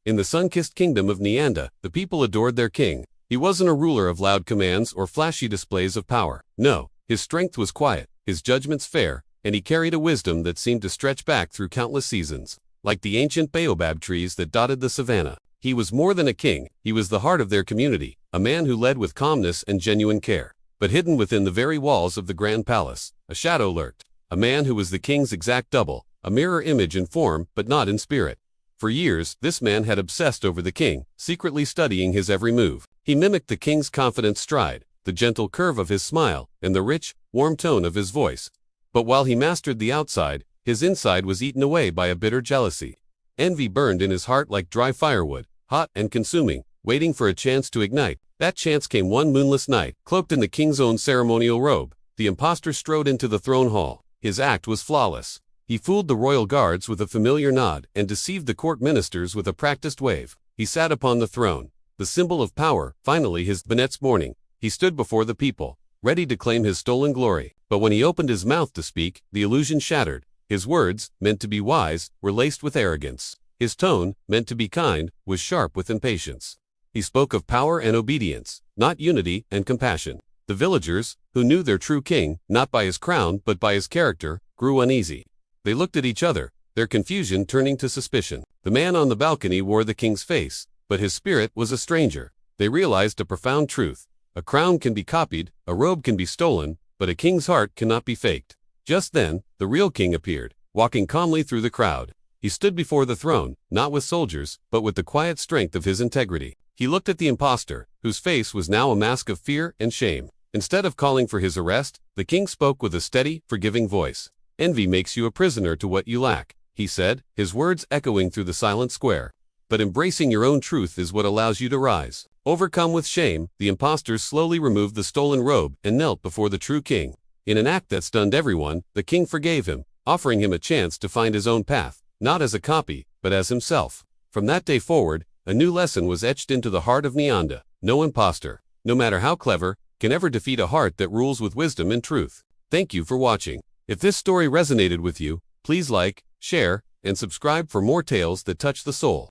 In the sun-kissed kingdom of Neanda, the people adored their king. He wasn't a ruler of loud commands or flashy displays of power. No, his strength was quiet, his judgments fair, and he carried a wisdom that seemed to stretch back through countless seasons. Like the ancient baobab trees that dotted the savannah, he was more than a king, he was the heart of their community, a man who led with calmness and genuine care. But hidden within the very walls of the grand palace, a shadow lurked, a man who was the king's exact double, a mirror image in form but not in spirit. For years, this man had obsessed over the king, secretly studying his every move. He mimicked the king's confident stride, the gentle curve of his smile, and the rich, warm tone of his voice. But while he mastered the outside, his inside was eaten away by a bitter jealousy. Envy burned in his heart like dry firewood, hot and consuming, waiting for a chance to ignite. That chance came one moonless night. Cloaked in the king's own ceremonial robe, the imposter strode into the throne hall. His act was flawless. He fooled the royal guards with a familiar nod and deceived the court ministers with a practiced wave. He sat upon the throne, the symbol of power. Finally, the next morning, he stood before the people, ready to claim his stolen glory. But when he opened his mouth to speak, the illusion shattered. His words, meant to be wise, were laced with arrogance. His tone, meant to be kind, was sharp with impatience. He spoke of power and obedience, not unity and compassion. The villagers, who knew their true king, not by his crown but by his character, grew uneasy. They looked at each other, their confusion turning to suspicion. The man on the balcony wore the king's face, but his spirit was a stranger. They realized a profound truth. A crown can be copied, a robe can be stolen, but a king's heart cannot be faked. Just then, the real king appeared, walking calmly through the crowd. He stood before the throne, not with soldiers, but with the quiet strength of his integrity. He looked at the imposter, whose face was now a mask of fear and shame. Instead of calling for his arrest, the king spoke with a steady, forgiving voice. "Envy makes you a prisoner to what you lack," he said, his words echoing through the silent square. "But embracing your own truth is what allows you to rise." Overcome with shame, the impostors slowly removed the stolen robe and knelt before the true king. In an act that stunned everyone, the king forgave him, offering him a chance to find his own path, not as a copy, but as himself. From that day forward, a new lesson was etched into the heart of Neanda. No imposter, no matter how clever, can ever defeat a heart that rules with wisdom and truth. Thank you for watching. If this story resonated with you, please like, share, and subscribe for more tales that touch the soul.